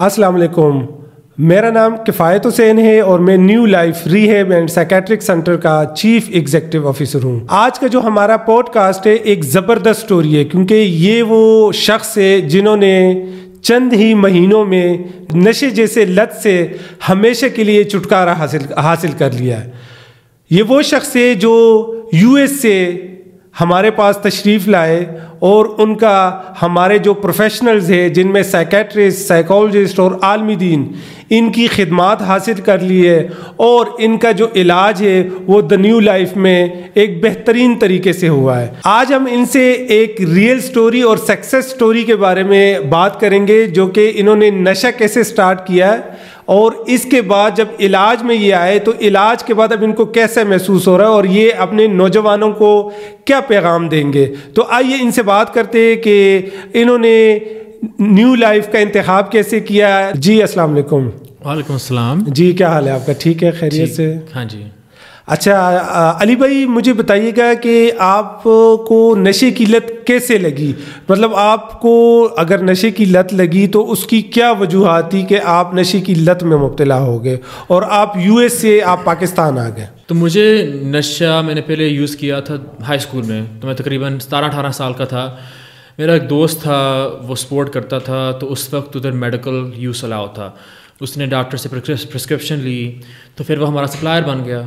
السلام علیکم، میرا نام کفایت حسین ہے اور میں new life rehab and psychiatric centre کا چیف ایگزیکٹو آفیسر ہوں۔ آج کا جو ہمارا پوڈ کاسٹ ہے ایک زبردست سٹوری ہے، کیونکہ یہ وہ شخص ہے جنہوں نے چند ہی مہینوں میں نشے جیسے لت سے ہمیشہ کے لیے چھٹکارا حاصل کر لیا ہے۔ یہ وہ شخص ہے جو US سے ہمارے پاس تشریف لائے اور ان کا ہمارے جو پروفیشنلز ہیں جن میں سائیکیٹرسٹ، سائیکالوجسٹ اور عالمی دین، ان کی خدمات حاصل کر لی ہے اور ان کا جو علاج ہے وہ دا نیو لائف میں ایک بہترین طریقے سے ہوا ہے۔ آج ہم ان سے ایک ریئل سٹوری اور سکسیس سٹوری کے بارے میں بات کریں گے، جو کہ انہوں نے نشہ کیسے سٹارٹ کیا ہے اور اس کے بعد جب علاج میں یہ آئے تو علاج کے بعد اب ان کو کیسے محسوس ہو رہا ہے اور یہ اپنے نوجوانوں کو کیا پیغام دیں گے۔ تو آئیے ان سے بات کرتے ہیں کہ انہوں نے نیو لائف کا انتخاب کیسے کیا۔ جی السلام علیکم۔ وعلیکم السلام۔ جی کیا حال ہے آپ کا؟ ٹھیک ہے، خیریت سے؟ ہاں جی۔ اچھا علی بھائی، مجھے بتائیے گا کہ آپ کو نشے کی لت کیسے لگی؟ مطلب آپ کو اگر نشے کی لت لگی تو اس کی کیا وجوہات تھی کہ آپ نشے کی لت میں مبتلا ہو گئے اور آپ US سے آپ پاکستان آ گئے؟ تو مجھے نشہ میں نے پہلے یوز کیا تھا ہائی اسکول میں، تو میں تقریباً 17-18 سال کا تھا۔ میرا ایک دوست تھا، وہ سپورٹ کرتا تھا، تو اس وقت ادھر میڈیکل یوز الاؤ تھا۔ اس نے ڈاکٹر سے پرسکرپشن لی، تو پھر وہ ہمارا سپلائر بن گیا۔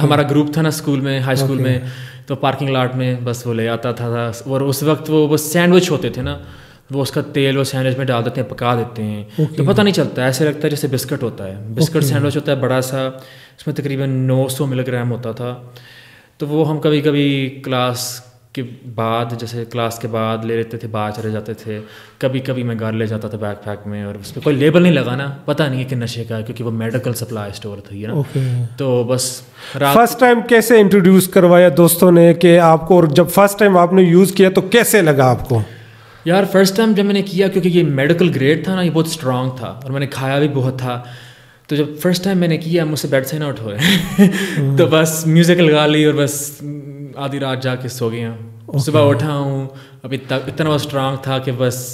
ہمارا گروپ تھا نا اسکول میں، ہائی اسکول میں، تو پارکنگ لاٹ میں بس وہ لے آتا تھا۔ اور اس وقت وہ سینڈوچ ہوتے تھے نا، وہ اس کا تیل وہ سینڈوچ میں ڈال دیتے ہیں، پکا دیتے ہیں، تو پتہ نہیں چلتا، ایسے لگتا ہے جیسے بسکٹ ہوتا ہے۔ بسکٹ سینڈوچ ہوتا ہے بڑا سا، اس میں تقریباً 900 ملی گرام ہوتا تھا۔ تو وہ ہم کبھی کبھی کلاس کے بعد، جیسے کلاس کے بعد لے لیتے تھے، باہر چلے جاتے تھے۔ کبھی کبھی میں گھر لے جاتا تھا بیک پیک میں، اور اس پہ کوئی لیبل نہیں لگا نا، پتہ نہیں ہے کہ نشے کا ہے، کیونکہ وہ میڈیکل سپلائی اسٹور تھی نا۔ تو بس فرسٹ ٹائم کیسے انٹروڈیوس کروایا دوستوں نے کہ آپ کو، اور جب فرسٹ ٹائم آپ نے یوز کیا تو کیسے لگا آپ کو؟ یار فرسٹ ٹائم جب میں نے کیا، کیونکہ یہ میڈیکل گریڈ تھا نا، یہ بہت اسٹرانگ تھا اور میں نے کھایا بھی بہت تھا، تو جب فرسٹ ٹائم میں نے کیا مجھ سے بیڈ سے نہ اٹھ ہوئے تو بس میوزک لگا لی اور بس آدھی رات جا کے سو گیا۔ صبح اٹھا ہوں، اب اتنا وہ اسٹرانگ تھا کہ بس۔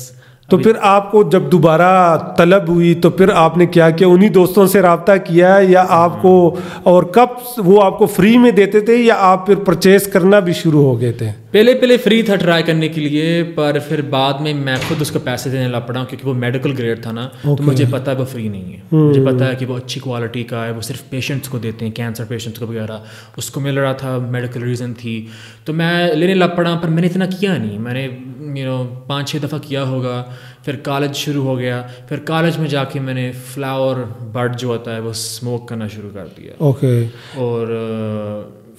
تو پھر آپ کو جب دوبارہ طلب ہوئی تو پھر آپ نے کیا کیا؟ انہی دوستوں سے رابطہ کیا یا آپ کو، اور کب وہ آپ کو فری میں دیتے تھے یا آپ پھر پرچیز کرنا بھی شروع ہو گئے تھے؟ پہلے فری تھا ٹرائی کرنے کے لیے، پر پھر بعد میں خود اس کو پیسے دینے لگ پڑا، کیونکہ وہ میڈیکل گریڈ تھا نا، تو مجھے پتا ہے وہ فری نہیں ہے، مجھے پتا ہے کہ وہ اچھی کوالٹی کا ہے، وہ صرف پیشنٹس کو دیتے ہیں، کینسر پیشنٹس کو وغیرہ، اس کو مل رہا تھا، میڈیکل ریزن تھی، تو میں لینے لگ پڑا۔ پر میں نے اتنا کیا نہیں، میں نے 5-6 دفعہ کیا ہوگا۔ پھر کالج شروع ہو گیا، پھر کالج میں جا کے میں نے فلاور بڈ جو ہوتا ہے وہ اسموک کرنا شروع کر دیا۔ اور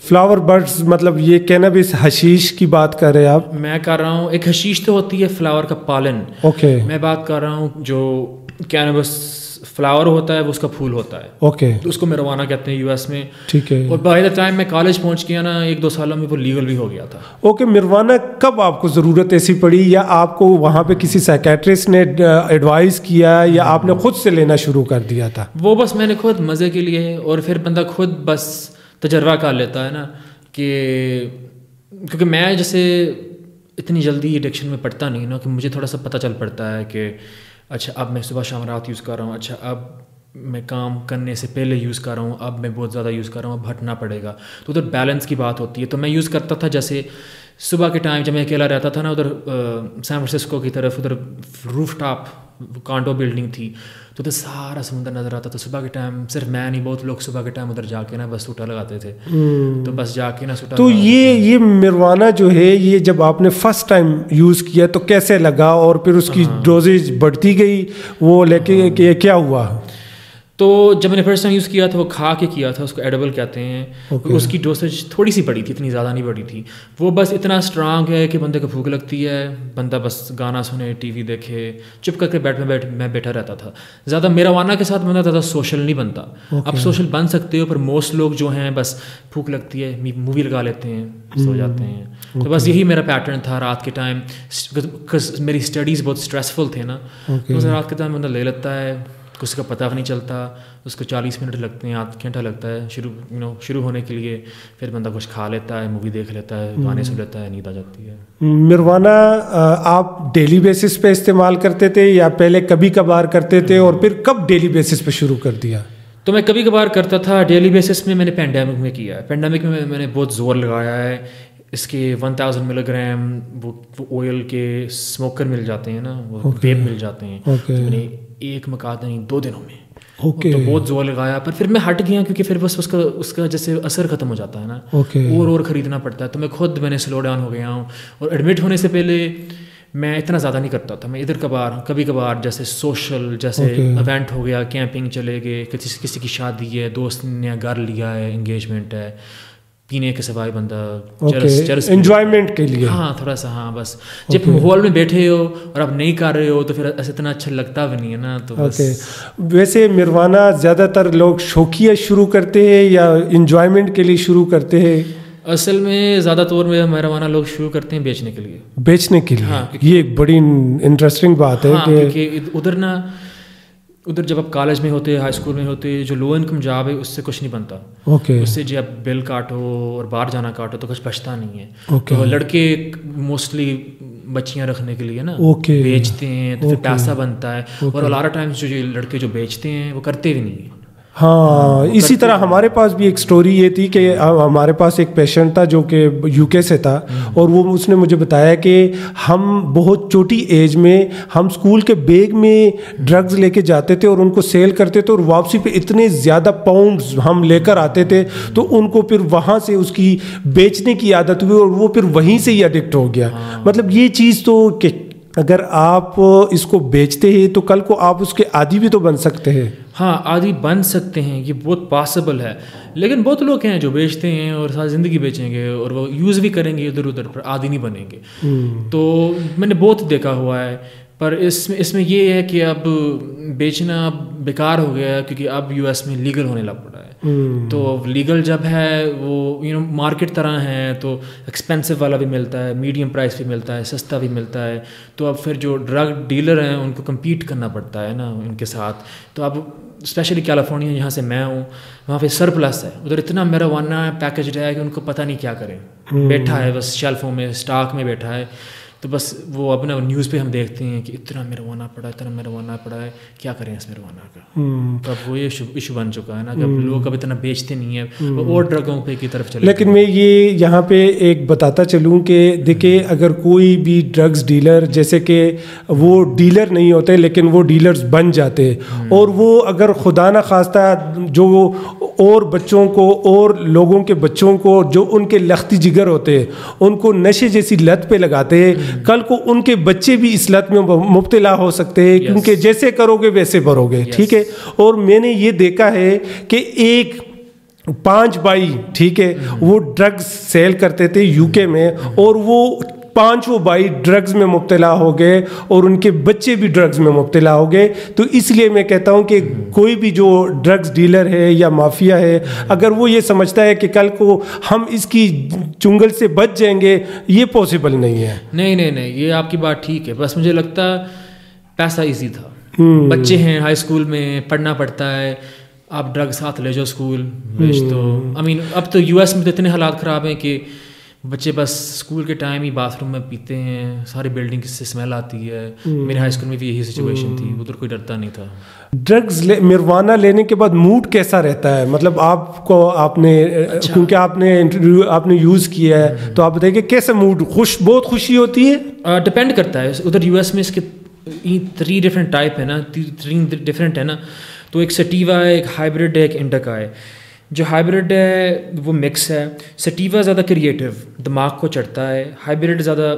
فلاور برڈز مطلب یہ کینابس حشیش کی بات کر رہے ہیں آپ؟ میں کر رہا ہوں، ایک حشیش تو ہوتی ہے فلاور کا پالن، میں بات کر رہا ہوں جو کینابس فلاور ہوتا ہے، وہ اس کا پھول ہوتا ہے، اس کو مروانہ کہتے ہیں US میں۔ ٹھیک ہے۔ اور بائی دا ٹائم میں کالج پہنچ گیا نا، 1-2 سالوں میں وہ لیگل بھی ہو گیا تھا۔ مروانہ کب آپ کو ضرورت ایسی پڑی، یا آپ کو وہاں پہ کسی سائیکیٹرسٹ نے ایڈوائز کیا یا آپ نے خود سے لینا شروع کر دیا تھا؟ وہ بس میں نے خود مزے کے لیے، اور پھر بندہ خود بس تجربہ کر لیتا ہے نا، کہ کیونکہ میں جیسے اتنی جلدی ایڈکشن میں پڑتا نہیں نا، کہ مجھے تھوڑا سا پتہ چل پڑتا ہے کہ اچھا اب میں صبح شام رات یوز کر رہا ہوں، اچھا اب میں کام کرنے سے پہلے یوز کر رہا ہوں، اب میں بہت زیادہ یوز کر رہا ہوں، اب ہٹنا پڑے گا، تو ادھر بیلنس کی بات ہوتی ہے۔ تو میں یوز کرتا تھا، جیسے صبح کے ٹائم جب میں اکیلا رہتا تھا نا، ادھر سان فرانسسکو کی طرف، ادھر روف ٹاپ کانٹو بلڈنگ تھی، تو ادھر سارا سمندر نظر آتا تھا۔ صبح کے ٹائم صرف میں نہیں، بہت لوگ صبح کے ٹائم ادھر جا کے نا بس سوٹا لگاتے تھے، تو بس جا کے نا سوٹا۔ تو یہ مروانہ جو ہے، یہ جب آپ نے فرسٹ ٹائم یوز کیا تو کیسے لگا، اور پھر اس کی ڈوزیج بڑھتی گئی وہ لے کے کیا ہوا؟ تو جب میں نے فرسٹ ٹائم یوز کیا تھا، وہ کھا کے کیا تھا، اس کو ایڈیبل کہتے ہیں، اس کی ڈوسیج تھوڑی سی بڑی تھی، اتنی زیادہ نہیں بڑی تھی۔ وہ بس اتنا اسٹرانگ ہے کہ بندے کو بھوک لگتی ہے، بندہ بس گانا سنے، ٹی وی دیکھے، چپ کر کے میں بیٹھا رہتا تھا۔ زیادہ میروانہ کے ساتھ بنتا تھا، سوشل نہیں بنتا۔ اب سوشل بن سکتے ہو، پر موسٹ لوگ جو ہیں بس بھوک لگتی ہے، مووی لگا لیتے ہیں، سو جاتے ہیں۔ تو بس یہی میرا پیٹرن تھا رات کے ٹائم، میری اسٹڈیز بہت اسٹریسفل تھے نا، تو رات کے ٹائم بندہ لے لیتا ہے، کسی کا پتہ بھی نہیں چلتا. اس کو 40 منٹ لگتے ہیں, آدھ گھنٹہ لگتا ہے شروع ہونے کے لیے. پھر بندہ کچھ کھا لیتا ہے, مووی دیکھ لیتا ہے, گانے سن لیتا ہے, نیند آ جاتی ہے. مروانہ آپ ڈیلی بیسس پہ استعمال کرتے تھے یا پہلے کبھی کبھار کرتے تھے, اور پھر کب ڈیلی بیسس پہ شروع کر دیا؟ تو میں کبھی کبھار کرتا تھا. ڈیلی بیسس میں نے پینڈیمک میں کیا ہے. پینڈیمک میں میں نے بہت زور لگایا ہے. اس کے 1000 ملی گرام وہ آئل کے اسموکر مل جاتے ہیں نا, وہ ویپ مل جاتے ہیں. تو میں نے ایک مکاتا نہیں 2 دنوں میں تو بہت زور لگایا. پر پھر میں ہٹ گیا کیونکہ پھر بس اس کا جیسے اثر ختم ہو جاتا ہے نا, اور خریدنا پڑتا ہے. تو میں نے سلو ڈاؤن ہو گیا ہوں. اور ایڈمٹ ہونے سے پہلے میں اتنا زیادہ نہیں کرتا تھا. میں کبھی کبھار جیسے سوشل جیسے ایونٹ ہو گیا, کیمپنگ چلے گئے, کسی کی شادی ہے, دوست نے گھر لیا ہے, انگیجمنٹ ہے, پینے کے سوائے بندہ انجوائمنٹ کے لیے, ہاں تھوڑا سا, ہاں بس جب ماحول میں بیٹھے ہو اور آپ نہیں کر رہے ہو تو پھر اتنا اچھا لگتا بھی نہیں ہے نا. تو ویسے مروانہ زیادہ تر لوگ شوقیہ شروع کرتے ہیں یا انجوائمنٹ کے لیے شروع کرتے ہیں؟ اصل میں زیادہ طور میں مروانہ لوگ شروع کرتے ہیں بیچنے کے لیے. بیچنے کے لیے, ہاں, یہ ایک بڑی انٹرسٹنگ بات ہے کہ ادھر جب آپ کالج میں ہوتے, ہائی اسکول میں ہوتے, جو لو انکم جاب ہے اس سے کچھ نہیں بنتا. اس سے جب بل کاٹو اور باہر جانا کاٹو تو کچھ بچتا نہیں ہے. تو لڑکے موسٹلی بچیاں رکھنے کے لیے نا بیچتے ہیں, تو پھر پیسہ بنتا ہے. اور الارا ٹائمس جو لڑکے جو بیچتے ہیں وہ کرتے بھی نہیں ہیں. ہاں, اسی طرح ہمارے پاس بھی ایک سٹوری یہ تھی کہ ہمارے پاس ایک پیشنٹ تھا جو کہ UK سے تھا, اور وہ اس نے مجھے بتایا کہ ہم بہت چھوٹی ایج میں ہم اسکول کے بیگ میں ڈرگز لے کے جاتے تھے اور ان کو سیل کرتے تھے, اور واپسی پہ اتنے زیادہ پاؤنڈز ہم لے کر آتے تھے, تو ان کو پھر وہاں سے اس کی بیچنے کی عادت ہوئی اور وہ پھر وہیں سے ہی ایڈکٹ ہو گیا. مطلب یہ چیز تو کہ اگر آپ اس کو بیچتے ہیں تو کل کو آپ اس کے عادی بھی تو بن سکتے ہیں. ہاں, عادی بن سکتے ہیں, یہ بہت پاسبل ہے. لیکن بہت لوگ ہیں جو بیچتے ہیں اور ساری زندگی بیچیں گے اور وہ یوز بھی کریں گے ادھر ادھر, پر عادی نہیں بنیں گے. تو میں نے بہت دیکھا ہوا ہے. پر اس میں یہ ہے کہ اب بیچنا بیکار ہو گیا ہے کیونکہ اب US میں لیگل ہونے لگ پڑا ہے. تو لیگل جب ہے وہ مارکیٹ طرح ہے, تو ایکسپینسو والا بھی ملتا ہے, میڈیم پرائس بھی ملتا ہے, سستا بھی ملتا ہے. تو اب پھر جو ڈرگ ڈیلر ہیں ان کو کمپیٹ کرنا پڑتا ہے نا ان کے ساتھ. تو اب اسپیشلی کیلیفورنیا جہاں سے میں ہوں وہاں پہ سرپلس ہے, ادھر اتنا میروانہ پیکیجڈ ہے کہ ان کو پتہ نہیں کیا کریں. بیٹھا ہے بس شیلفوں میں, اسٹاک میں بیٹھا ہے. تو بس وہ اپنا نیوز پہ ہم دیکھتے ہیں کہ اتنا میروانہ پڑا ہے, کیا کریں اس میروانہ کا. تو اب وہ ایشو بن چکا ہے نا کہ اب لوگ اب اتنا بیچتے نہیں ہیں, وہ اور ڈرگوں پہ کی طرف چلے. لیکن میں یہ یہاں پہ ایک بتاتا چلوں کہ دیکھیں, اگر کوئی بھی ڈرگز ڈیلر, جیسے کہ وہ ڈیلر نہیں ہوتے لیکن وہ ڈیلرز بن جاتے, اور وہ اگر خدا نہ خواستہ جو اور بچوں کو اور لوگوں کے بچوں کو جو ان کے لختی جگر ہوتے ہیں ان کو نشے جیسی لت پہ لگاتے ہیں, کل کو ان کے بچے بھی اس لت میں مبتلا ہو سکتے ہیں, کیونکہ جیسے کرو گے ویسے بھرو گے. ٹھیک ہے. اور میں نے یہ دیکھا ہے کہ ایک 5 بھائی, ٹھیک ہے, وہ ڈرگز سیل کرتے تھے UK میں, اور وہ 5 بھائی ڈرگز میں مبتلا ہو گئے اور ان کے بچے بھی ڈرگز میں مبتلا ہو گئے. تو اس لیے میں کہتا ہوں کہ کوئی بھی جو ڈرگز ڈیلر ہے یا مافیا ہے, اگر وہ یہ سمجھتا ہے کہ کل کو ہم اس کی چنگل سے بچ جائیں گے, یہ پاسبل نہیں ہے. نہیں, یہ آپ کی بات ٹھیک ہے. بس مجھے لگتا پیسہ ایزی تھا. بچے ہیں ہائی اسکول میں, پڑھنا پڑتا ہے, آپ ڈرگ ساتھ لے جاؤ اسکول بیچ دو. اب تو US میں تو اتنے حالات خراب ہیں کہ بچے بس اسکول کے ٹائم ہی باتھ روم میں پیتے ہیں, ساری بلڈنگ سے اسمیل آتی ہے. میرے ہائی اسکول میں بھی یہی سچویشن تھی, ادھر کوئی ڈرتا نہیں تھا. ڈرگز مروانہ لینے کے بعد موڈ کیسا رہتا ہے؟ مطلب آپ کو کیونکہ آپ نے یوز کیا ہے تو آپ بتائیے کہ کیسا موڈ, بہت خوشی ہوتی ہے؟ ڈپینڈ کرتا ہے. ادھر US میں اس کے 3 ڈفرینٹ ٹائپ ہے نا, 3 ڈفرینٹ ہے نا. تو ایک سٹیوا ہے, ایک ہائبرڈ ہے, ایک انڈکا ہے. جو ہائبرڈ ہے وہ مکس ہے. سٹیوا زیادہ کریٹیو, دماغ کو چڑھتا ہے. ہائبرڈ زیادہ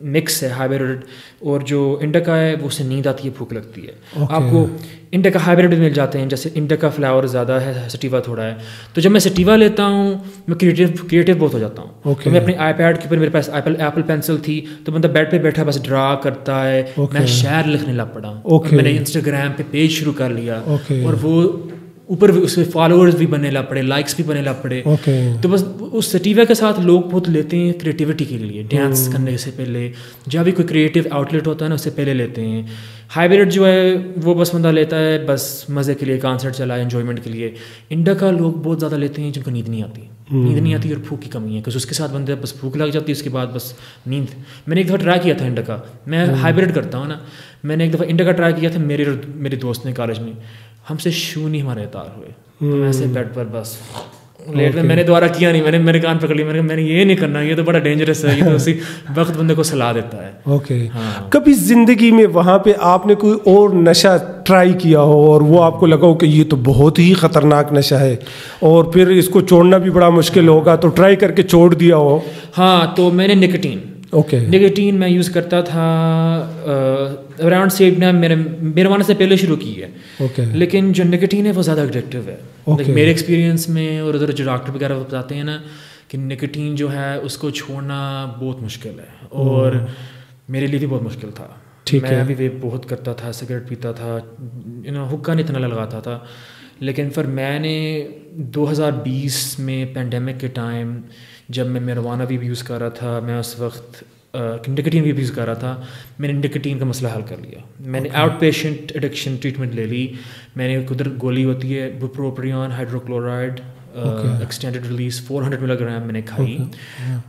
مکس ہے ہائبرڈ. اور جو انڈکا ہے وہ اسے نیند آتی ہے, بھوک لگتی ہے. آپ کو انڈکا ہائبرڈ بھی مل جاتے ہیں, جیسے انڈکا فلاور زیادہ ہے, سٹیوا تھوڑا ہے. تو جب میں سٹیوا لیتا ہوں میں کریٹیو بہت ہو جاتا ہوں. تو میں اپنے آئی پیڈ کے اوپر, میرے پاس ایپل پینسل تھی, تو بندہ بیڈ پہ بیٹھا بس ڈرا کرتا ہے. میں شعر لکھنے لگ پڑا, میں نے انسٹاگرام پہ پیج شروع کر لیا, اور وہ اوپر اس پہ فالوورز بھی بننے لگ پڑے, لائکس بھی بننے لگ پڑے. تو بس اس سٹیوا کے ساتھ لوگ بہت لیتے ہیں کریٹیوٹی کے لیے, ڈانس کرنے سے پہلے, جب بھی کوئی کریٹیو آؤٹلیٹ ہوتا ہے نا اس سے پہلے لیتے ہیں. ہائبرڈ جو ہے وہ بس بندہ لیتا ہے بس مزے کے لیے, کانسرٹ چلائے, انجوائمنٹ کے لیے. انڈیکا لوگ بہت زیادہ لیتے ہیں جن کو نیند نہیں آتی, اور بھوک کی کمی ہے, کیونکہ اس کے ساتھ بندے بس بھوک لگ جاتی ہے, اس کے بعد بس نیند. میں نے ایک دفعہ ٹرائی کیا تھا انڈیکا, میں ہائبرڈ کرتا ہوں نا, میں نے ایک دفعہ انڈیکا ٹرائی کیا تھا, میرے دوست نے کالج میں, ہم سے شو نہیں ہمارے اتار ہوئے, ہم ایسے بیڈ پر بس لیٹ میں نے دوبارہ کیا نہیں, میں نے میرے کان پکڑ لی, میں نے یہ نہیں کرنا, یہ تو بڑا ڈینجرس ہے, یہ تو اسی وقت بندے کو صلاح دیتا ہے. اوکے, کبھی زندگی میں وہاں پہ آپ نے کوئی اور نشہ ٹرائی کیا ہو اور وہ آپ کو لگا ہو کہ یہ تو بہت ہی خطرناک نشہ ہے اور پھر اس کو چھوڑنا بھی بڑا مشکل ہوگا, تو ٹرائی کر کے چھوڑ دیا ہو؟ ہاں, تو میں نے نکوٹین میں یوز کرتا تھا اراؤنڈ سیم ٹائم میرے وانا سے پہلے شروع کی ہے, لیکن جو نکوٹین ہے وہ زیادہ ایڈکٹیو ہے. میرے ایکسپیرینس میں اور ادھر جو ڈاکٹر وغیرہ بتاتے ہیں نا کہ نکوٹین جو ہے اس کو چھوڑنا بہت مشکل ہے, اور میرے لیے بھی بہت مشکل تھا. میں بھی ویپ بہت کرتا تھا, سگریٹ پیتا تھا, حکا نہیں اتنا لگاتا تھا, لیکن پھر میں نے 2020 میں پینڈیمک کے ٹائم جب میں marijuana بھی یوز کر رہا تھا, میں اس وقت نکوٹین بھی یوز کر رہا تھا, میں نے نکوٹین کا مسئلہ حل کر لیا. میں نے آؤٹ پیشنٹ ایڈکشن ٹریٹمنٹ لے لی. میں نے ادھر گولی ہوتی ہے بپروپریون ہائیڈروکلورائڈ ایکسٹینڈیڈ ریلیز 400 ملی گرام میں نے کھائی.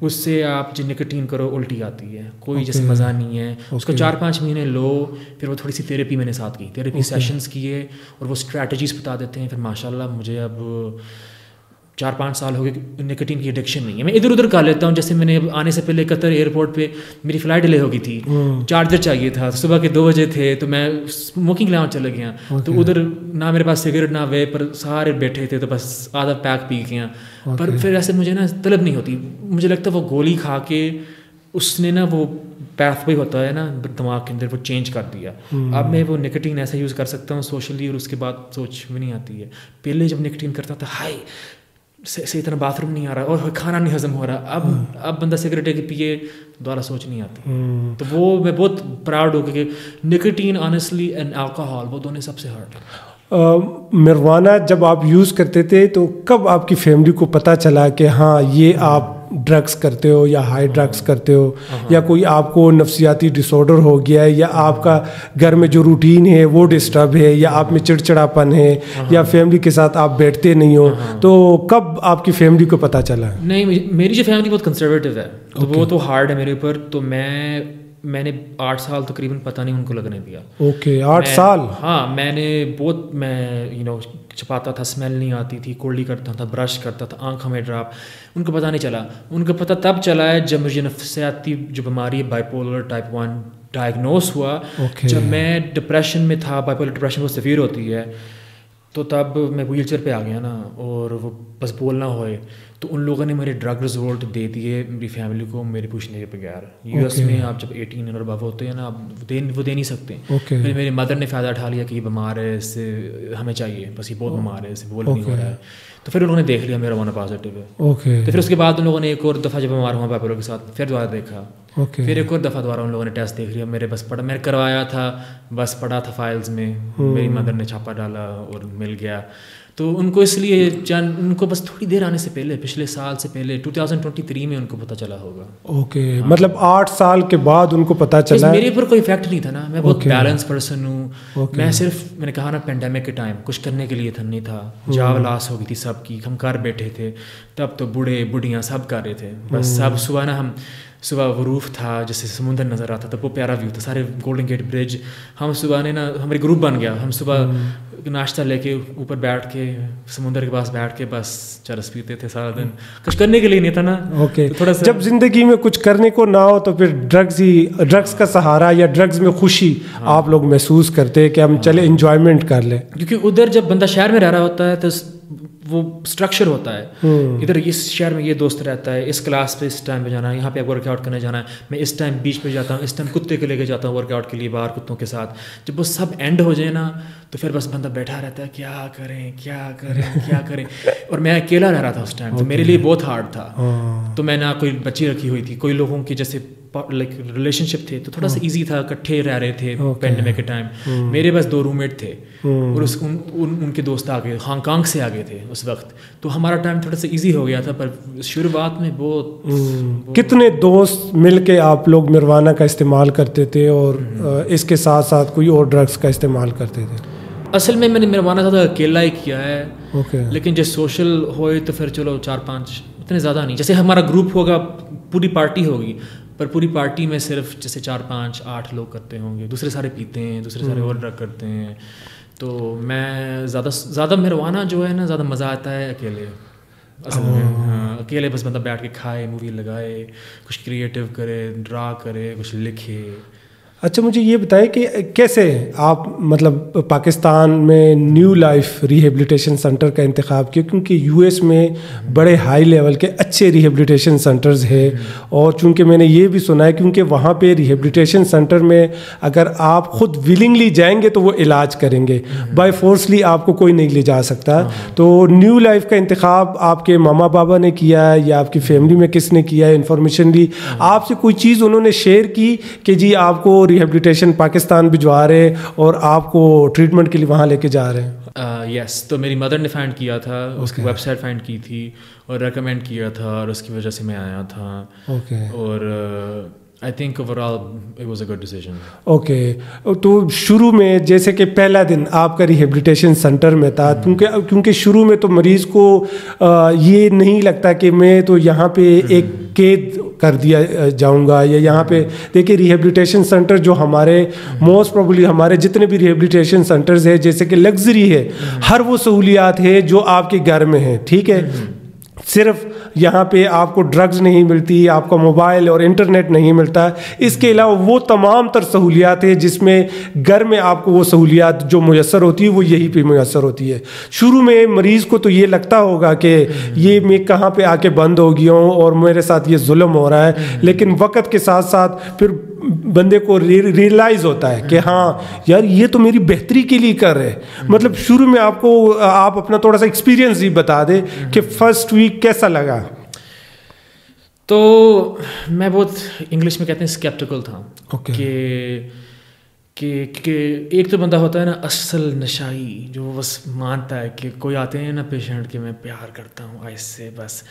اس سے آپ جو نکوٹین کرو الٹی آتی ہے, کوئی جیسے مزہ نہیں ہے. اس کو 4-5 مہینے لو, پھر وہ تھوڑی سی تھیراپی میں نے ساتھ کی, تھیراپی سیشنز کیے اور وہ اسٹریٹجیز بتا دیتے ہیں. پھر ماشاء اللہ مجھے اب 4-5 سال ہو گئے نکوٹین کی ایڈکشن نہیں ہے. میں ادھر ادھر کر لیتا ہوں, جیسے میں نے آنے سے پہلے قطر ایئرپورٹ پہ میری فلائٹ ڈیلے ہو گئی تھی, چارجر چاہیے تھا, صبح کے 2 بجے تھے, تو میں اسموکنگ لاؤنج چلا گیا. تو ادھر نہ میرے پاس سگریٹ نہ ویپ, پر سارے بیٹھے تھے, تو بس آدھا پیک پی گیا. پر پھر ایسے مجھے نا طلب نہیں ہوتی, مجھے لگتا ہے وہ گولی کھا کے اس نے نا وہ پیتھ وے ہوتا ہے نا دماغ کے اندر, وہ چینج کر دیا. اب میں وہ نکوٹین ایسا یوز کر سکتا ہوں سوشلی, اور اس کے بعد سوچ بھی نہیں آتی ہے. پہلے جب نکوٹین کرتا تھا, ہائی صحیح طرح باتھ روم نہیں آ رہا اور کھانا نہیں ہضم ہو رہا, اب بندہ سگریٹ کے پیے دوبارہ سوچ نہیں آتی. تو وہ میں بہت پراؤڈ ہوں کہ نکوٹین آنیسٹلی اینڈ الکوہول وہ دونوں سب سے ہارڈ ہے. marijuana جب آپ یوز کرتے تھے تو کب آپ کی فیملی کو پتہ چلا کہ ہاں یہ آپ ڈرگس کرتے ہو یا ہائی ڈرگس کرتے ہو, یا کوئی آپ کو نفسیاتی ڈس آرڈر ہو گیا ہے, یا آپ کا گھر میں جو روٹین ہے وہ ڈسٹرب ہے, یا آپ میں چڑچڑاپن ہے, یا فیملی کے ساتھ آپ بیٹھتے نہیں ہو, تو کب آپ کی فیملی کو پتہ چلا؟ نہیں, میری جو فیملی بہت کنسرویٹو ہے, تو وہ تو ہارڈ ہے میرے اوپر. تو میں نے 8 سال تقریباً پتہ نہیں ان کو لگنے دیا. 8 سال؟ ہاں, میں نے بہت چھپاتا تھا, اسمیل نہیں آتی تھی, کولڈی کرتا تھا, برش کرتا تھا, آنکھوں میں ڈراپ. ان کو پتہ نہیں چلا. ان کو پتہ تب چلا ہے جب مجھے نفسیاتی جو بیماری ہے بائیپولر ٹائپ 1 ڈائگنوز ہوا. جب میں ڈپریشن میں تھا, بائیپولر ڈپریشن بہت سیویئر ہوتی ہے, تو تب میں ویل چیئر پہ آ گیا نا, اور وہ بس بولنا ہوئے, تو ان لوگوں نے میرے ڈرگ رزولٹ دے دیے میری فیملی کو میرے پوچھنے کے بغیر. US میں آپ جب 18 اور ابو ہوتے ہیں نا, آپ وہ دے نہیں سکتے. پھر میری مدر نے فائدہ اٹھا لیا کہ یہ بیمار ہے, اس سے ہمیں چاہیے, بس یہ بہت بیمار ہے, اس سے بول نہیں ہو رہا ہے. تو پھر انہوں نے دیکھ لیا میرا marijuana پازیٹیو ہے. تو پھر اس کے بعد ان لوگوں نے ایک اور دفعہ جب بیمار ہوا بائیپولر کے ساتھ, پھر دوبارہ دیکھا. پھر ایک اور دفعہ دوبارہ ان لوگوں نے ٹیسٹ دیکھ لیا, میرے بس پڑا, میں نے کروایا تھا, بس پڑا تھا فائلز میں, میری مدر نے چھاپا ڈالا اور مل گیا. تو ان کو اس لیے ان کو بس تھوڑی دیر آنے سے پہلے, پچھلے سال سے پہلے 2023 میں ان کو پتہ چلا ہوگا. مطلب 8 سال کے بعد ان کو پتہ چلا. میرے اوپر کوئی افیکٹ نہیں تھا نا, میں بہت بیلنس پرسن ہوں. میں صرف, میں نے کہا نا پینڈیمک کے ٹائم کچھ کرنے کے لیے نہیں تھا, جاب لاس ہو گئی تھی سب کی, ہم گھر بیٹھے تھے, تب تو بوڑھے بوڑھیاں سب کر رہے تھے. بس سب صبح نا, ہم صبح غروف تھا, جیسے سمندر نظر آتا تھا, وہ پیارا ویو تھا, سارے گولڈن گیٹ برج. ہم صبح نے نا, ہماری گروپ بن گیا, ہم صبح ناشتہ لے کے اوپر بیٹھ کے سمندر کے پاس بیٹھ کے بس چرس پیتے تھے سارا دن. کچھ کرنے کے لیے نہیں تھا نا. تھوڑا سا جب زندگی میں کچھ کرنے کو نہ ہو تو پھر ڈرگس کا سہارا یا ڈرگس میں خوشی آپ لوگ محسوس کرتے ہیں کہ ہم چلے انجوائمنٹ کر لیں. کیونکہ ادھر جب بندہ شہر میں رہ رہا ہوتا ہے تو وہ اسٹرکچر ہوتا ہے. ادھر اس شہر میں یہ دوست رہتا ہے, اس کلاس پہ اس ٹائم پہ جانا ہے, یہاں پہ ورک آؤٹ کرنے جانا ہے, میں اس ٹائم بیچ پہ جاتا ہوں, اس ٹائم کتے کے لے کے جاتا ہوں ورک آؤٹ کے لیے باہر کتوں کے ساتھ. جب وہ سب اینڈ ہو جائے نا تو پھر بس بندہ بیٹھا رہتا ہے, کیا کریں کیا کریں کیا کریں. اور میں اکیلا رہ رہا تھا اس ٹائم, تو میرے لیے بہت ہارڈ تھا. تو میں نہ کوئی بچی رکھی ہوئی تھی, کوئی لوگوں کی جیسے لائک ریلیشن شپ تھے تو تھوڑا سا ایزی تھا, اکٹھے رہ رہے تھے پینڈیمک کے ٹائم. میرے بس 2 روم میٹ تھے اور ان کے دوست آگے ہانگ کانگ سے آگے تھے اس وقت, تو ہمارا ٹائم تھوڑا سا ایزی ہو گیا تھا. پر شروعات میں بہت کتنے دوست مل کے آپ لوگ مروانہ کا استعمال کرتے تھے اور اس کے ساتھ ساتھ کوئی اور ڈرگس کا استعمال کرتے تھے؟ اصل میں نے مروانہ زیادہ اکیلا ہی کیا ہے, لیکن جب سوشل ہوئے تو پھر چلو 4-5 اتنے زیادہ نہیں. جیسے ہمارا گروپ ہوگا پوری پارٹی ہوگی, پر پوری پارٹی میں صرف جیسے 4-5-8 لوگ کرتے ہوں گے, دوسرے سارے پیتے ہیں, دوسرے سارے اور ڈرگ کرتے ہیں. تو میں زیادہ مروانہ جو ہے نا زیادہ مزہ آتا ہے اکیلے. اصل میں اکیلے بس بندہ بیٹھ کے کھائے, مووی لگائے, کچھ کریٹیو کرے, ڈرا کرے, کچھ لکھے. اچھا مجھے یہ بتائیں کہ کیسے آپ مطلب پاکستان میں نیو لائف ریہیبلیٹیشن سینٹر کا انتخاب کیا, کیونکہ یو ایس میں بڑے ہائی لیول کے اچھے ریہیبلیٹیشن سینٹرز ہیں, اور چونکہ میں نے یہ بھی سنا ہے کیونکہ وہاں پہ ریہیبلیٹیشن سینٹر میں اگر آپ خود ولنگلی جائیں گے تو وہ علاج کریں گے, بائی فورسلی آپ کو کوئی نہیں لے جا سکتا. تو نیو لائف کا انتخاب آپ کے ماما بابا نے کیا ہے یا آپ کی فیملی میں کس نے کیا ہے, انفارمیشن لی, آپ سے کوئی چیز انہوں نے شیئر کی کہ جی آپ کو ریہیبلیٹیشن پاکستان بھجوا رہے اور آپ کو ٹریٹمنٹ کے لیے وہاں لے کے جا رہے ہیں؟ یس, تو میری مدر نے فائنڈ کیا تھا, اس کی ویب سائٹ فائنڈ کی تھی اور ریکمینڈ کیا تھا, اور اس کی وجہ سے میں آیا تھا. اور I think overall it was a good decision. Okay, تو شروع میں جیسے کہ پہلا دن آپ کا ریہیبلیٹیشن سینٹر میں تھا, کیونکہ شروع میں تو مریض کو یہ نہیں لگتا کہ میں تو یہاں پہ ایک قید کر دیا جاؤں گا, یا یہاں پہ دیکھیں ریہیبلیٹیشن سینٹر جو ہمارے موسٹ پروبلی ہمارے جتنے بھی ریہیبلیٹیشن سینٹرز ہیں جیسے کہ لگژری ہے, ہر وہ سہولیات ہے جو آپ کے گھر میں ہیں, ٹھیک ہے, صرف یہاں پہ آپ کو ڈرگز نہیں ملتی, آپ کو موبائل اور انٹرنیٹ نہیں ملتا, اس کے علاوہ وہ تمام تر سہولیات ہیں جس میں گھر میں آپ کو وہ سہولیات جو میسر ہوتی ہے وہ یہی پہ میسر ہوتی ہے. شروع میں مریض کو تو یہ لگتا ہوگا کہ یہ میں کہاں پہ آ کے بند ہو گیا ہوں اور میرے ساتھ یہ ظلم ہو رہا ہے, لیکن وقت کے ساتھ ساتھ پھر بندے کو ریئلائز ہوتا ہے کہ ہاں یار یہ تو میری بہتری کے لیے کر رہے. مطلب شروع میں آپ اپنا تھوڑا سا ایکسپیرینس ہی بتا دیں کہ فرسٹ ویک کیسا لگا. تو میں بہت انگلش میں کہتے ہیں اسکیپٹیکل تھا کہ ایک تو بندہ ہوتا ہے نا اصل نشائی جو بس مانتا ہے کہ کوئی آتے ہیں نا پیشنٹ کہ میں پیار کرتا ہوں آئس سے, بس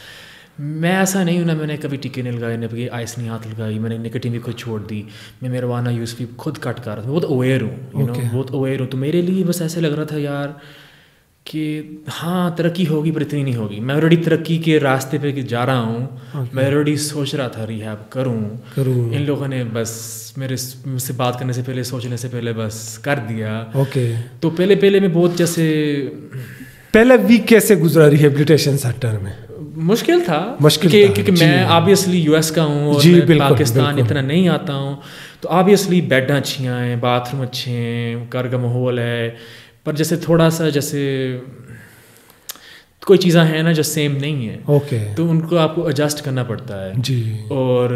میں ایسا نہیں ہوں نا, میں نے کبھی ٹیکے نہیں لگائے, نہ کبھی آئس نہیں ہاتھ لگائی, میں نے نکٹین بھی خود چھوڑ دی, میں مروانہ یوز بھی خود کٹ کر رہا تھا, بہت اویئر ہوں, بہت اویئر ہوں. تو میرے لیے بس ایسے لگ رہا تھا یار کہ ہاں ترقی ہوگی پر اتنی نہیں ہوگی. میں آلریڈی ترقی کے راستے پہ جا رہا ہوں, میں آلریڈی سوچ رہا تھا ریہیب کروں. ان لوگوں نے بس میرے سے بات کرنے سے پہلے, سوچنے سے پہلے بس کر دیا. تو پہلے میں بہت جیسے پہلا ویک کیسے گزرا ریہیبلیٹیشن سینٹر میں؟ مشکل تھا کیونکہ میں آبویسلی یو ایس کا ہوں اور میں پاکستان اتنا نہیں آتا ہوں, تو آبویسلی بیڈاں اچھیاں ہیں, باتھ روم اچھے ہیں, گھر کا ماحول ہے, پر جیسے تھوڑا سا جیسے کوئی چیزیں ہیں نا جو سیم نہیں ہیں, تو ان کو آپ کو ایڈجسٹ کرنا پڑتا ہے. اور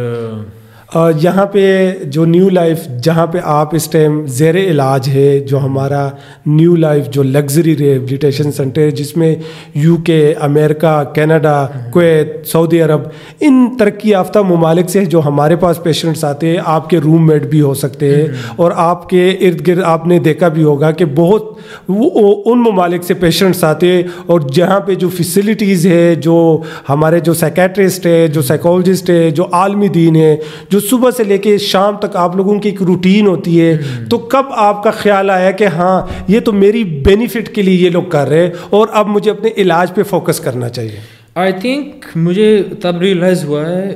یہاں پہ جو نیو لائف جہاں پہ آپ اس ٹائم زیر علاج ہے, جو ہمارا نیو لائف جو لگژری ریہیبلیٹیشن سینٹر ہے جس میں یو کے, امریکہ, کینیڈا, کویت, سعودی عرب, ان ترقی یافتہ ممالک سے جو ہمارے پاس پیشنٹس آتے ہیں, آپ کے روم میٹ بھی ہو سکتے ہیں, اور آپ کے ارد گرد آپ نے دیکھا بھی ہوگا کہ بہت ان ممالک سے پیشنٹس آتے ہیں, اور جہاں پہ جو فیسلٹیز ہے, جو ہمارے جو سائکیٹرسٹ ہے, جو سائیکولوجسٹ ہے, جو عالمی دین ہے, جو صبح سے لے کے شام تک آپ لوگوں کی ایک روٹین ہوتی ہے, تو کب آپ کا خیال آیا کہ ہاں یہ تو میری بینیفٹ کے لیے یہ لوگ کر رہے ہیں اور اب مجھے اپنے علاج پہ فوکس کرنا چاہیے؟ آئی تھنک مجھے تب ریئلائز ہوا ہے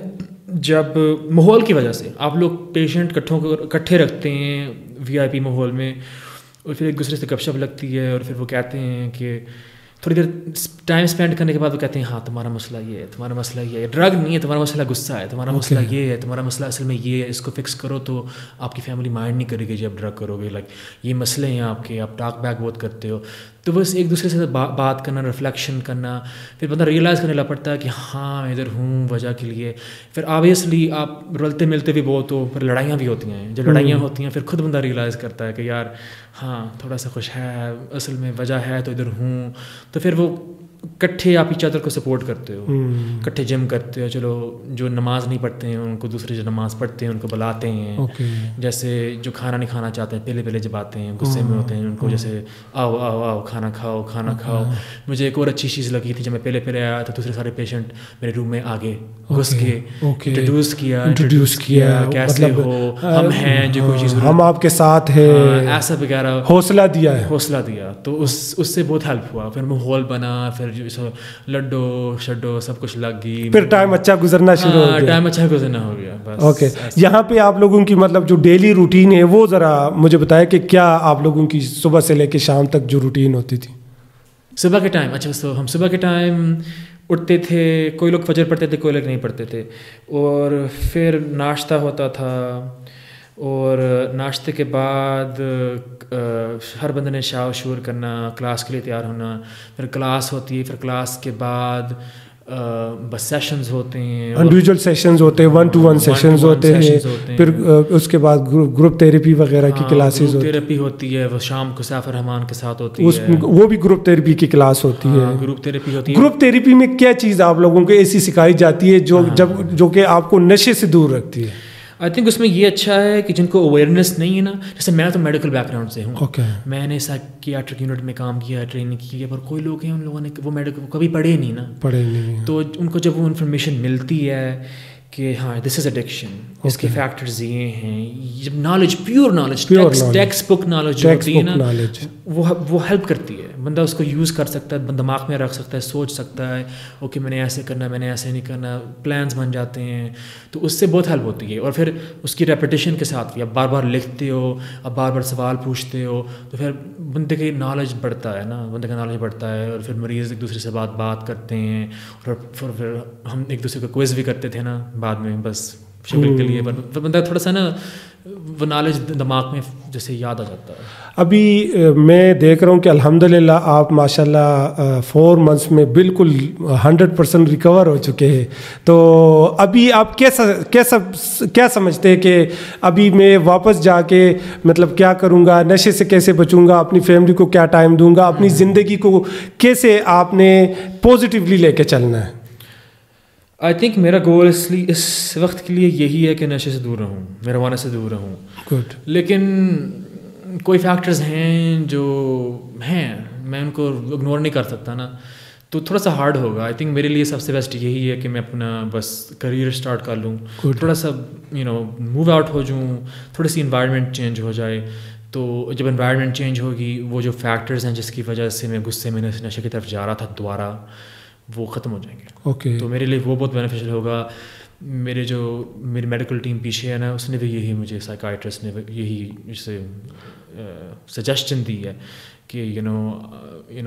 جب ماحول کی وجہ سے آپ لوگ پیشنٹ اکٹھے رکھتے ہیں وی آئی پی ماحول میں, اور پھر ایک دوسرے سے گپ شپ لگتی ہے, اور پھر وہ کہتے ہیں کہ تھوڑی دیر ٹائم اسپینڈ کرنے کے بعد وہ کہتے ہیں ہاں تمہارا مسئلہ یہ ہے, تمہارا مسئلہ یہ ہے, ڈرگ نہیں ہے, تمہارا مسئلہ غصہ ہے, تمہارا مسئلہ یہ ہے, تمہارا مسئلہ اصل میں یہ ہے, اس کو فکس کرو تو آپ کی فیملی مائنڈ نہیں کرے گی جب ڈرگ کرو گے, لائک یہ مسئلے ہیں آپ کے, آپ ٹاک بیک بہت کرتے ہو. تو بس ایک دوسرے سے بات کرنا, ریفلیکشن کرنا, پھر بندہ ریئلائز کرنے لگ پڑتا ہے کہ ہاں میں ادھر ہوں وجہ کے لیے. پھر آبویسلی آپ رلتے ملتے بھی بہت ہو, پھر لڑائیاں بھی ہوتی ہیں, جب لڑائیاں ہوتی ہیں پھر خود بندہ ریئلائز کرتا ہے کہ یار ہاں تھوڑا سا کچھ ہے, اصل میں وجہ ہے تو ادھر ہوں. تو پھر وہ کٹھے آپ ایچ ادر کو سپورٹ کرتے ہو, کٹھے جم کرتے ہو. چلو جو نماز نہیں پڑھتے ہیں ان کو دوسرے جو نماز پڑھتے ہیں ان کو بلاتے ہیں. جیسے جو کھانا نہیں کھانا چاہتے ہیں پہلے جب آتے ہیں غصے میں ہوتے ہیں ان کو جیسے آؤ آؤ آؤ کھانا کھاؤ. مجھے ایک اور اچھی چیز لگی تھی جب میں پہلے آیا تو دوسرے سارے پیشنٹ میرے روم میں آگے گھس کے انٹروڈیوس کیا کیسے ہو, ہم ہیں جو کوئی چیز ہم آپ کے ساتھ ہیں ایسا وغیرہ, حوصلہ دیا. تو اس سے بہت ہیلپ ہوا. پھر ماحول بنا, پھر لڈو شڈو سب کچھ لگ گئی, پھر ٹائم اچھا گزرنا شروع ہو گیا. بس اوکے, یہاں پہ آپ لوگوں کی مطلب جو ڈیلی روٹین ہے وہ ذرا مجھے بتائیں کہ کیا آپ لوگوں کی صبح سے لے کے شام تک جو روٹین ہوتی تھی. صبح کے ٹائم, اچھا تو ہم صبح کے ٹائم اٹھتے تھے, کوئی لوگ فجر پڑھتے تھے کوئی لوگ نہیں پڑھتے تھے, اور پھر ناشتہ ہوتا تھا, اور ناشتے کے بعد ہر بندے نے شور کرنا, کلاس کے لیے تیار ہونا, پھر کلاس ہوتی ہے, پھر کلاس کے بعد بس سیشنز ہوتے ہیں, انڈیویجول سیشنز ہوتے ہیں, 1-to-1 سیشنز ہوتے ہیں, پھر اس کے بعد گروپ تھیراپی وغیرہ کی کلاسز ہوتی ہیں. تھیراپی ہوتی ہے وہ شام کو سیف الرحمان کے ساتھ ہوتی ہے, وہ بھی گروپ تھیراپی کی کلاس ہوتی ہے. گروپ تھیراپی ہوتی ہے. گروپ تھیراپی میں کیا چیز آپ لوگوں کو ایسی سکھائی جاتی ہے جو کہ آپ کو نشے سے دور رکھتی ہے؟ آئی تھنک اس میں یہ اچھا ہے کہ جن کو اویئرنیس نہیں ہے نا, جیسے میں تو میڈیکل بیک گراؤنڈ سے ہوں, میں نے سائیکیاٹرک یونٹ میں کام کیا, ٹریننگ کی ہے, پر کوئی لوگ ہیں ان لوگوں نے وہ میڈیکل کبھی پڑھے نہیں, تو ان کو جب وہ انفارمیشن ملتی ہے کہ ہاں دس از ایڈکشن, اس کے فیکٹرز یہ ہیں, جب knowledge pure knowledge text book knowledge جو ہوتی ہے نا وہ ہیلپ کرتی ہے. بندہ اس کو یوز کر سکتا ہے, بندہ دماغ میں رکھ سکتا ہے, سوچ سکتا ہے اوکے میں نے ایسے کرنا, میں نے ایسے نہیں کرنا, پلانس بن جاتے ہیں, تو اس سے بہت ہیلپ ہوتی ہے. اور پھر اس کی ریپیٹیشن کے ساتھ بھی اب بار بار لکھتے ہو, اب بار بار سوال پوچھتے ہو, تو پھر بندے کی نالج بڑھتا ہے نا, بندے کا نالج بڑھتا ہے. اور پھر مریض ایک دوسرے سے بات کرتے ہیں, اور پھر ہم ایک دوسرے کو کوئز بھی کرتے تھے نا بعد میں, بس شکل کے لیے, پر بندہ تھوڑا سا نا وہ نالج دماغ میں جیسے یاد آ جاتا ہے. ابھی میں دیکھ رہا ہوں کہ الحمدللہ آپ ماشاء اللہ 4 months میں بالکل 100% ریکور ہو چکے ہیں. تو ابھی آپ کیا سمجھتے ہیں کہ ابھی میں واپس جا کے مطلب کیا کروں گا, نشے سے کیسے بچوں گا, اپنی فیملی کو کیا ٹائم دوں گا, اپنی زندگی کو کیسے آپ نے پازیٹیولی لے کے چلنا ہے؟ آئی تھنک میرا گول اس وقت کے لیے یہی ہے کہ نشے سے دور رہوں, marijuana سے دور رہوں. گڈ. لیکن کوئی فیکٹرز ہیں جو ہیں, میں ان کو اگنور نہیں کر سکتا نا, تو تھوڑا سا ہارڈ ہوگا. آئی تھنک میرے لیے سب سے بیسٹ یہی ہے کہ میں اپنا بس کریئر اسٹارٹ کر لوں, تھوڑا سا موو آؤٹ ہو جاؤں, تھوڑی سی انوائرمنٹ چینج ہو جائے. تو جب انوائرمنٹ چینج ہوگی, وہ جو فیکٹرز ہیں جس کی وجہ سے میں غصے میں نشے کی طرف جا رہا تھا دوبارہ, وہ ختم ہو جائیں گے. اوکے. تو میرے لیے وہ بہت بینیفیشیل ہوگا. میری میڈیکل ٹیم پیچھے ہے نا, اس نے بھی یہی مجھے سائیکائٹرسٹ نے یہی جسے سجیشن دی ہے کہ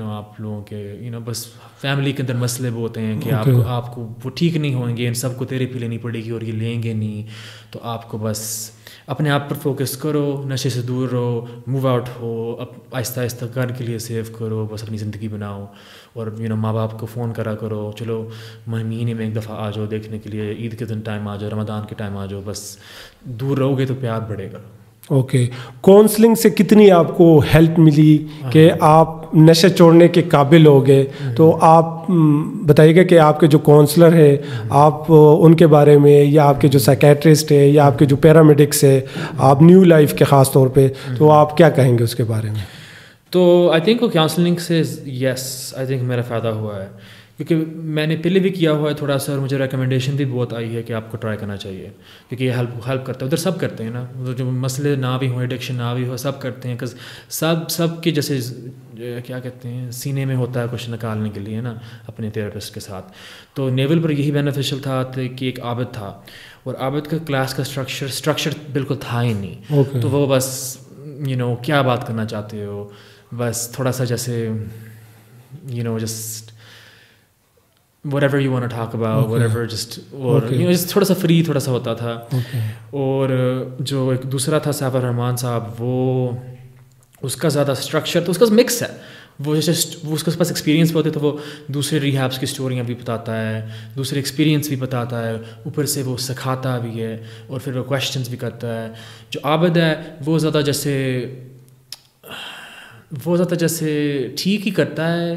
آپ لوگوں کے بس فیملی کے اندر مسئلے وہ ہوتے ہیں کہ آپ کو وہ ٹھیک نہیں ہوں گے, ان سب کو تھیراپی لینی پڑے گی اور یہ لیں گے نہیں, تو آپ کو بس اپنے آپ پر فوکس کرو, نشے سے دور رہو, موو آؤٹ ہو, اب آہستہ آہستہ گھر کے لیے سیو کرو, بس اپنی زندگی بناؤ. اور ماں باپ کو فون کرا کرو, چلو مہینے میں 1 دفعہ آ جاؤ دیکھنے کے لیے, عید کے دن ٹائم آ جاؤ, رمضان کے ٹائم آ جاؤ, بس دور رہو گے تو پیار بڑھے گا. اوکے. کاؤنسلنگ سے کتنی آپ کو ہیلپ ملی کہ آپ نشے چھوڑنے کے قابل ہو گئے؟ تو آپ بتائیے گا کہ آپ کے جو کاؤنسلر ہے آپ ان کے بارے میں, یا آپ کے جو سائیکیٹرسٹ ہے, یا آپ کے جو پیرامیڈکس ہے, آپ نیو لائف کے خاص طور پہ, تو آپ کیا کہیں گے اس کے بارے میں؟ تو آئی تھنک کاؤنسلنگ سے یس آئی تھنک میرا فائدہ ہوا ہے, کیونکہ میں نے پہلے بھی کیا ہوا ہے تھوڑا سا, اور مجھے ریکمنڈیشن بھی بہت آئی ہے کہ آپ کو ٹرائی کرنا چاہیے, کیونکہ یہ ہیلپ کرتا ہے. ادھر سب کرتے ہیں نا, جو مسئلے نہ بھی ہوں, ایڈکشن نہ بھی ہو, سب کرتے ہیں, کز سب کے جیسے کیا کہتے ہیں سینے میں ہوتا ہے کچھ نکالنے کے لیے نا اپنے تھیراپسٹ کے ساتھ. تو نیول پر یہی بینیفیشیل تھا کہ ایک عابد تھا, اور عابد کا کلاس کا اسٹرکچر بالکل تھا ہی نہیں. تو وہ بس کیا بات کرنا چاہتے ہو, بس تھوڑا سا جیسے just whatever you want to talk about, whatever just, اور just تھوڑا سا فری تھوڑا سا ہوتا تھا. اور جو ایک دوسرا تھا سیف الرحمان صاحب, وہ اس کا زیادہ اسٹرکچر تو اس کا مکس ہے, وہ جیسے اس کے پاس ایکسپیرینس بھی ہوتے, تو وہ دوسرے ریہیبس کی اسٹوریاں بھی بتاتا ہے, دوسرے ایکسپیرینس بھی بتاتا ہے, اوپر سے وہ سکھاتا بھی ہے, اور پھر وہ کویشچنس بھی کرتا ہے. جو عابد ہے وہ زیادہ جیسے ٹھیک ہی کرتا ہے,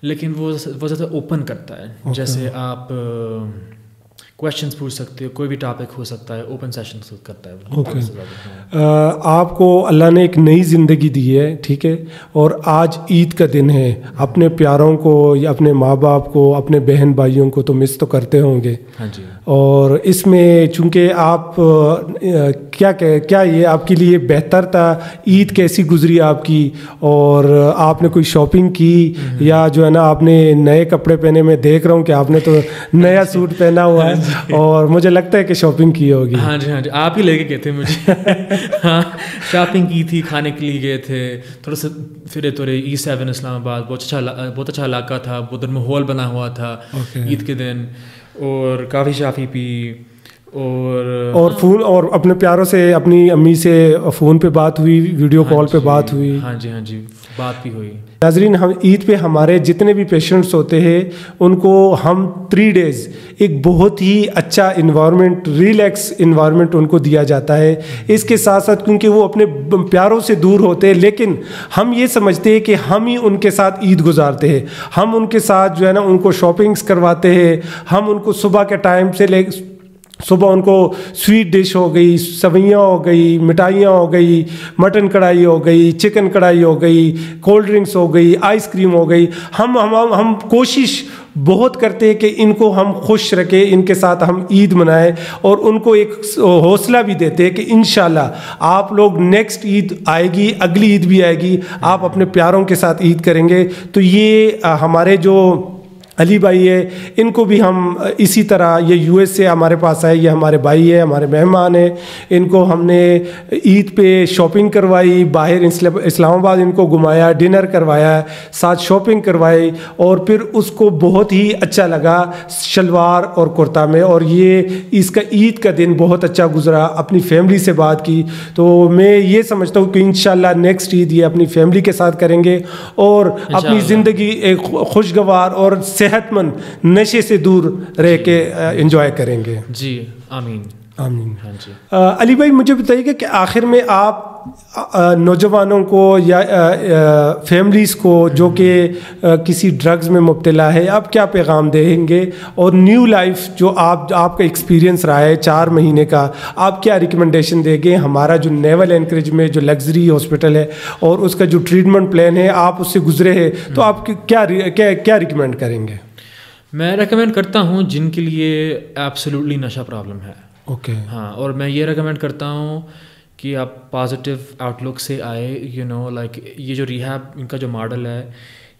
لیکن وہ زیادہ اوپن کرتا ہے. جیسے آپ کویشچنس پوچھ سکتے ہو, کوئی بھی ٹاپک ہو سکتا ہے, اوپن سیشن کرتا ہے. آپ کو اللہ نے ایک نئی زندگی دی ہے, ٹھیک ہے, اور آج عید کا دن ہے. اپنے پیاروں کو یا اپنے ماں باپ کو, اپنے بہن بھائیوں کو تو مس تو کرتے ہوں گے. ہاں جی. اور اس میں چونکہ آپ کیا یہ آپ کے لیے بہتر تھا, عید کیسی گزری آپ کی, اور آپ نے کوئی شاپنگ کی یا جو ہے نا آپ نے نئے کپڑے پہنے؟ میں دیکھ رہا ہوں کہ آپ نے تو نیا سوٹ پہنا ہوا ہے اور مجھے لگتا ہے کہ شاپنگ کی ہوگی. ہاں جی ہاں جی, آپ ہی لے کے گئے تھے مجھے. ہاں شاپنگ کی تھی, کھانے کے لیے گئے تھے, تھوڑا سا پھرے تھوڑے E7 اسلام آباد, بہت اچھا علاقہ تھا, ادھر ماحول بنا ہوا تھا عید کے دن, اور کافی شافی پی, اور فون, اور اپنے پیاروں سے, اپنی امی سے فون پہ بات ہوئی, ویڈیو کال پہ بات ہوئی. ہاں جی ہاں جی, بات بھی ہوئی. ناظرین, ہم عید پہ ہمارے جتنے بھی پیشنٹس ہوتے ہیں ان کو ہم 3 days ایک بہت ہی اچھا انوائرمنٹ, ریلیکس انوائرمنٹ ان کو دیا جاتا ہے. اس کے ساتھ ساتھ کیونکہ وہ اپنے پیاروں سے دور ہوتے ہیں, لیکن ہم یہ سمجھتے ہیں کہ ہم ہی ان کے ساتھ عید گزارتے ہیں. ہم ان کے ساتھ جو ہے نا ان کو شاپنگس کرواتے ہیں. ہم ان کو صبح کے ٹائم سے صبح ان کو سویٹ ڈش ہو گئی, سویاں ہو گئی, مٹھائیاں ہو گئی, مٹن کڑھائی ہو گئی, چکن کڑھائی ہو گئی, کولڈ ڈرنکس ہو گئی, آئس کریم ہو گئی. ہم کوشش بہت کرتے ہیں کہ ان کو ہم خوش رکھیں, ان کے ساتھ ہم عید منائیں, اور ان کو ایک حوصلہ بھی دیتے ہیں کہ انشاءاللہ آپ لوگ نیکسٹ عید آئے گی, اگلی عید بھی آئے گی, آپ اپنے پیاروں کے ساتھ عید کریں گے. تو یہ ہمارے جو علی بھائی ہے, ان کو بھی ہم اسی طرح, یہ US سے ہمارے پاس آئے, یہ ہمارے بھائی ہے, ہمارے مہمان ہیں. ان کو ہم نے عید پہ شاپنگ کروائی, باہر اسلام آباد ان کو گھمایا, ڈنر کروایا, ساتھ شاپنگ کروائی, اور پھر اس کو بہت ہی اچھا لگا شلوار اور کرتا میں. اور یہ اس کا عید کا دن بہت اچھا گزرا, اپنی فیملی سے بات کی. تو میں یہ سمجھتا ہوں کہ انشاءاللہ نیکسٹ عید یہ اپنی فیملی کے ساتھ کریں گے, اور اپنی زندگی ایک خوشگوار اور صحت مند, نشے سے دور رہ کے انجوائے کریں گے. جی آمین آمین. ہاں جی. علی بھائی, مجھے بتائیے کہ آخر میں آپ نوجوانوں کو یا فیملیز کو جو کہ کسی ڈرگز میں مبتلا ہے, آپ کیا پیغام دیں گے؟ اور نیو لائف جو آپ کا ایکسپیرینس رہا ہے 4 مہینے کا, آپ کیا ریکمنڈیشن دیں گے؟ ہمارا جو نیول اینکریج میں جو لگژری ہاسپٹل ہے اور اس کا جو ٹریٹمنٹ پلان ہے, آپ اس سے گزرے ہیں, تو آپ کیا ریکمینڈ کریں گے؟ میں ریکمینڈ کرتا ہوں جن کے لیے ایبسلیوٹلی نشہ پرابلم ہے. اوکے. ہاں, اور میں یہ ریکمینڈ کرتا ہوں کہ آپ پازیٹیو آؤٹ لک سے آئے. لائک یہ جو ریہیب ان کا جو ماڈل ہے,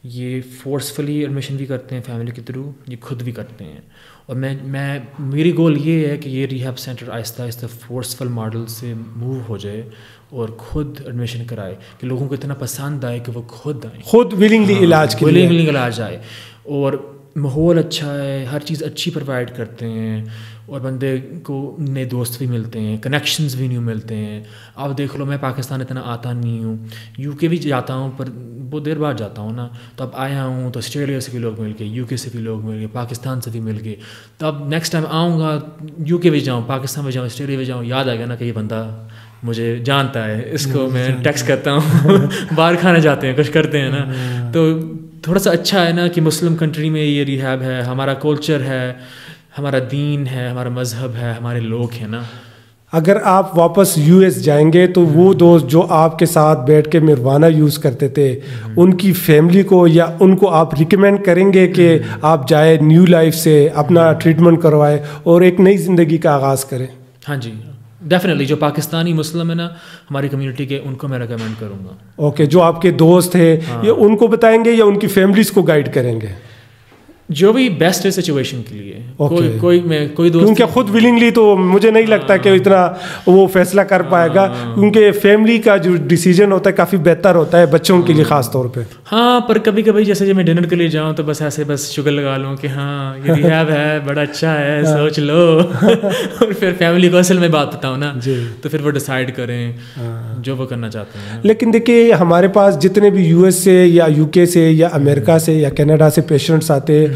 یہ فورسفلی ایڈمیشن بھی کرتے ہیں فیملی کے تھرو, یہ خود بھی کرتے ہیں. اور میری گول یہ ہے کہ یہ ریہیب سینٹر آہستہ آہستہ فورسفل ماڈل سے موو ہو جائے اور خود ایڈمیشن کرائے, کہ لوگوں کو اتنا پسند آئے کہ وہ خود آئیں, خود ولنگلی علاج آئے. اور ماحول اچھا ہے, ہر چیز اچھی پرووائڈ کرتے ہیں, اور بندے کو نئے دوست بھی ملتے ہیں, کنیکشنز بھی نیو ملتے ہیں. آپ دیکھ لو, میں پاکستان اتنا آتا نہیں ہوں, UK بھی جاتا ہوں پر بہت دیر بعد جاتا ہوں نا. تو اب آیا ہوں تو آسٹریلیا سے بھی لوگ مل گئے, UK سے بھی لوگ مل گئے, پاکستان سے بھی مل گئے. تو اب نیکسٹ ٹائم آؤں گا, UK بھی جاؤں, پاکستان بھی جاؤں, آسٹریلیا بھی جاؤں, یاد آئے گا نا کہ یہ بندہ مجھے جانتا ہے, اس کو میں ٹیکسٹ کرتا ہوں. باہر کھانے جاتے ہیں, کچھ کرتے ہیں نا. تو تھوڑا سا اچھا ہے نا کہ مسلم کنٹری میں یہ ریہیب ہے, ہمارا کلچر ہے, ہمارا دین ہے, ہمارا مذہب ہے, ہمارے لوگ ہیں نا. اگر آپ واپس US جائیں گے تو وہ دوست جو آپ کے ساتھ بیٹھ کے مروانہ یوز کرتے تھے, ان کی فیملی کو یا ان کو آپ ریکمینڈ کریں گے کہ آپ جائے نیو لائف سے اپنا ٹریٹمنٹ کروائے اور ایک نئی زندگی کا آغاز کریں؟ ہاں جی ڈیفینیٹلی. جو پاکستانی مسلم ہے نا ہماری کمیونٹی کے, ان کو میں ریکمینڈ کروں گا. اوکے. جو آپ کے دوست ہیں یا ان کو بتائیں گے یا ان کی فیملیز کو گائیڈ کریں گے؟ جو بھی بیسٹ ہے سچویشن کے لیے. کوئی دوست, کیونکہ خود ولنگلی تو مجھے نہیں لگتا کہ اتنا وہ فیصلہ کر پائے گا, کیونکہ فیملی کا جو ڈیسیجن ہوتا ہے کافی بہتر ہوتا ہے بچوں کے لیے خاص طور پہ. ہاں, پر کبھی کبھی جیسے جب میں ڈنر کے لیے جاؤں تو بس ایسے بس شگر لگا لوں کہ ہاں یہ ریہیب ہے, بڑا اچھا ہے, سوچ لو. اور پھر فیملی کو اصل میں بات بتاؤں نا, تو پھر وہ ڈیسائیڈ کریں. جو وہ کرنا چاہتے ہیں. لیکن دیکھیے ہمارے پاس جتنے بھی US سے یا UK سے یا امریکہ سے یا کینیڈا سے پیشنٹس آتے ہیں,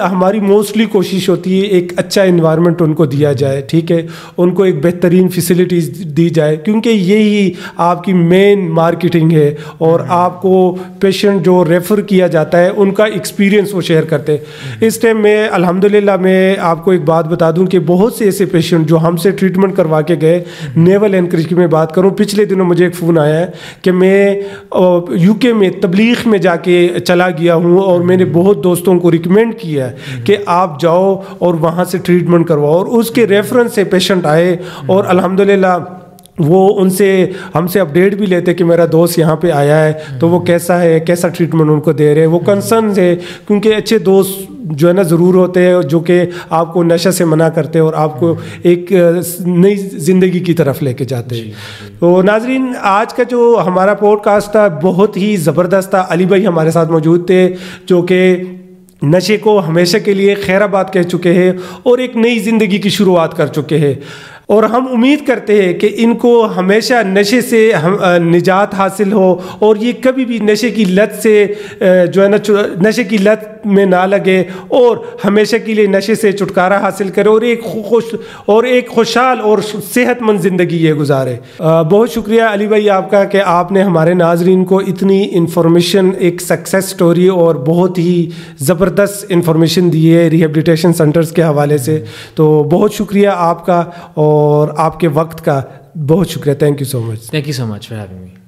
ہماری موسٹلی کوشش ہوتی ہے ایک اچھا انوائرمنٹ ان کو دیا جائے, ٹھیک ہے, ان کو ایک بہترین فیسلٹیز دی جائے, کیونکہ یہی آپ کی مین مارکیٹنگ ہے, اور آپ کو پیشنٹ جو ریفر کیا جاتا ہے ان کا ایکسپیرینس وہ شیئر کرتے ہیں. اس ٹائم میں الحمدللہ میں آپ کو ایک بات بتا دوں کہ بہت سے ایسے پیشنٹ جو ہم سے ٹریٹمنٹ کروا کے گئے, نیول اینکریج کی میں بات کروں, پچھلے دنوں مجھے ایک فون آیا ہے کہ میں UK میں تبلیغ میں جا کے چلا گیا ہوں, اور میں نے بہت دوستوں کو ریکمینڈ کیا ہے کہ آپ جاؤ اور وہاں سے ٹریٹمنٹ کرواؤ, اور اس کے ریفرنس سے پیشنٹ آئے, اور الحمدللہ وہ ان سے ہم سے اپڈیٹ بھی لیتے کہ میرا دوست یہاں پہ آیا ہے تو وہ کیسا ہے, کیسا ٹریٹمنٹ ان کو دے رہے ہیں. وہ کنسرنز ہے, کیونکہ اچھے دوست جو ہے نا ضرور ہوتے ہیں جو کہ آپ کو نشہ سے منع کرتے ہیں اور آپ کو ایک نئی زندگی کی طرف لے کے جاتے ہیں. تو ناظرین, آج کا جو ہمارا پوڈ کاسٹ تھا بہت ہی زبردست تھا. علی بھائی ہمارے ساتھ موجود تھے جو کہ نشے کو ہمیشہ کے لیے خیر آباد کہہ چکے ہیں اور ایک نئی زندگی کی شروعات کر چکے ہیں, اور ہم امید کرتے ہیں کہ ان کو ہمیشہ نشے سے نجات حاصل ہو, اور یہ کبھی بھی نشے کی لت سے جو ہے نا نشے کی لت میں نہ لگے, اور ہمیشہ کے لیے نشے سے چھٹکارا حاصل کرے, اور ایک خوشحال اور صحت مند زندگی یہ گزارے. بہت شکریہ علی بھائی آپ کا کہ آپ نے ہمارے ناظرین کو اتنی انفارمیشن, ایک سکسیس سٹوری اور بہت ہی زبردست انفارمیشن دی ہے ریہیبلیٹیشن سینٹرز کے حوالے سے. تو بہت شکریہ آپ کا اور آپ کے وقت کا, بہت شکریہ. Thank you so much. Thank you so much for having me.